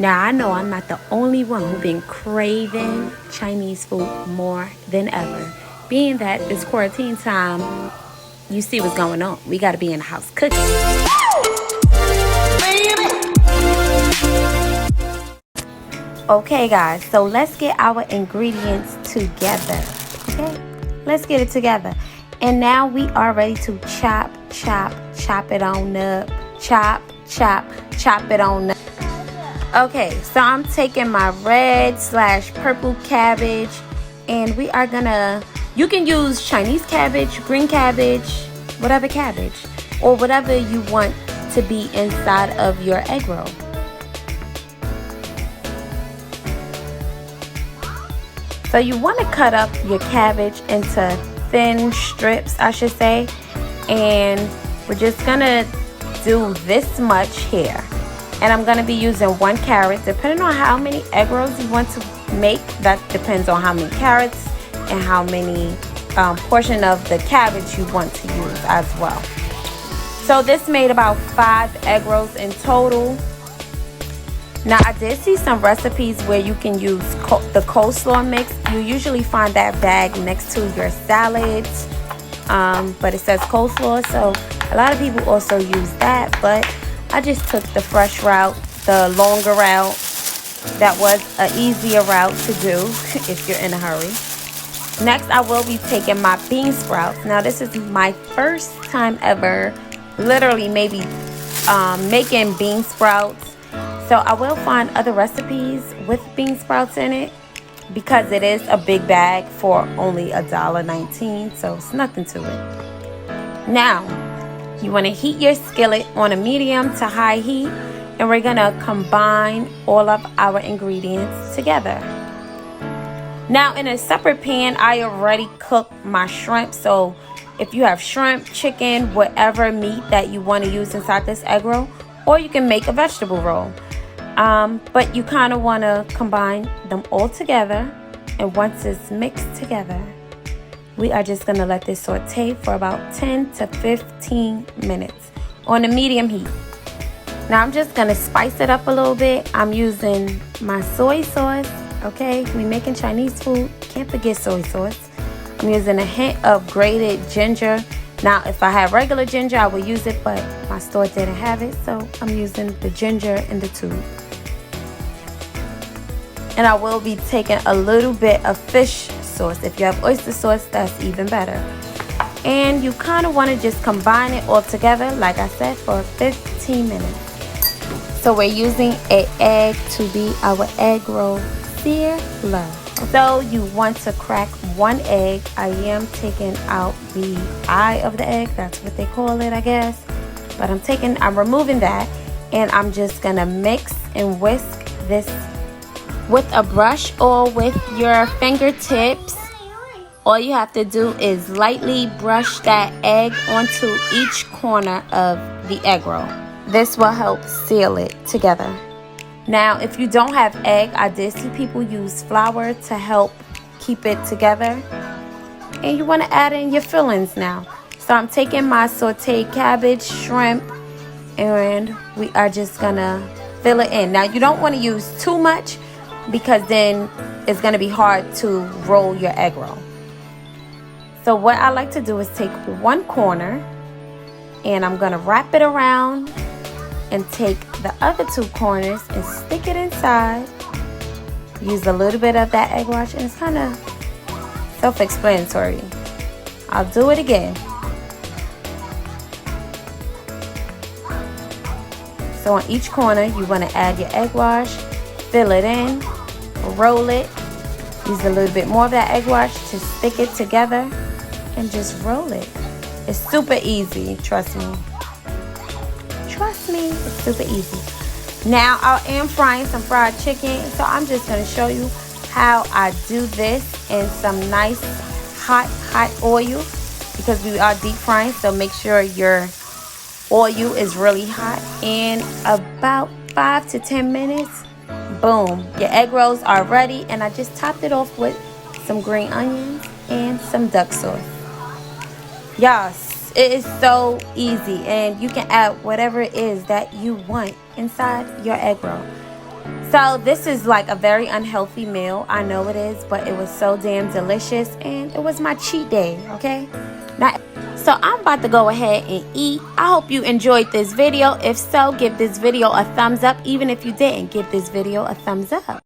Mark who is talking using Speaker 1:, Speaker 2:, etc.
Speaker 1: Now, I know I'm not the only one who's been craving Chinese food more than ever. Being that it's quarantine time, you see what's going on. We got to be in the house cooking. Okay, guys, so let's get our ingredients together. Okay, let's get it together. And now we are ready to chop it on up. Chop it on up. Okay, so I'm taking my red/purple cabbage, and we are gonna, you can use Chinese cabbage, green cabbage, whatever cabbage, or whatever you want to be inside of your egg roll. So you want to cut up your cabbage into thin strips, I should say, and we're just gonna do this much here. And I'm going to be using 1 carrot. Depending on how many egg rolls you want to make, that depends on how many carrots and how many portion of the cabbage you want to use as well. So this made about 5 egg rolls in total. Now, I did see some recipes where you can use the coleslaw mix. You usually find that bag next to your salads, but it says coleslaw, so a lot of people also use that, but I just took the fresh route, the longer route. That was an easier route to do if you're in a hurry. Next, I will be taking my bean sprouts. Now, this is my first time ever, literally maybe making bean sprouts. So I will find other recipes with bean sprouts in it because it is a big bag for only $1.19. So it's nothing to it. Now, you want to heat your skillet on a medium to high heat, and we're going to combine all of our ingredients together. Now, in a separate pan, I already cooked my shrimp. So if you have shrimp, chicken, whatever meat that you want to use inside this egg roll, or you can make a vegetable roll. But you kind of want to combine them all together, and once it's mixed together, we are just going to let this saute for about 10 to 15 minutes on a medium heat. Now I'm just going to spice it up a little bit. I'm using my soy sauce. Okay, we making Chinese food, can't forget soy sauce. I'm using a hint of grated ginger. Now if I had regular ginger, I would use it, but my store didn't have it, so I'm using the ginger in the tube. And I will be taking a little bit of fish sauce. If you have oyster sauce, that's even better. And you kind of want to just combine it all together, like I said, for 15 minutes. So we're using an egg to be our egg roll sealer. So you want to crack 1 egg. I am taking out the eye of the egg. That's what they call it, I guess. But I'm removing that, and I'm just gonna mix and whisk this with a brush or with your fingertips. All you have to do is lightly brush that egg onto each corner of the egg roll. This will help seal it together. Now, if you don't have egg, I did see people use flour to help keep it together. And you want to add in your fillings now. So I'm taking my sauteed cabbage, shrimp, and we are just gonna fill it in. Now, you don't want to use too much, because then it's going to be hard to roll your egg roll. So what I like to do is take 1 corner, and I'm going to wrap it around and take the other 2 corners and stick it inside. Use a little bit of that egg wash, and it's kind of self-explanatory. I'll do it again. So on each corner, you want to add your egg wash, fill it in, roll it, use a little bit more of that egg wash to stick it together, and just roll it. It's super easy, trust me. Trust me, it's super easy. Now I am frying some fried chicken, so I'm just going to show you how I do this in some nice hot oil, because we are deep frying, so make sure your oil is really hot. In about 5 to 10 minutes, boom, your egg rolls are ready, and I just topped it off with some green onions and some duck sauce. Yes, it is so easy, and you can add whatever it is that you want inside your egg roll. So this is like a very unhealthy meal. I know it is, but it was so damn delicious and it was my cheat day, okay? So I'm about to go ahead and eat. I hope you enjoyed this video. If so, give this video a thumbs up. Even if you didn't, give this video a thumbs up.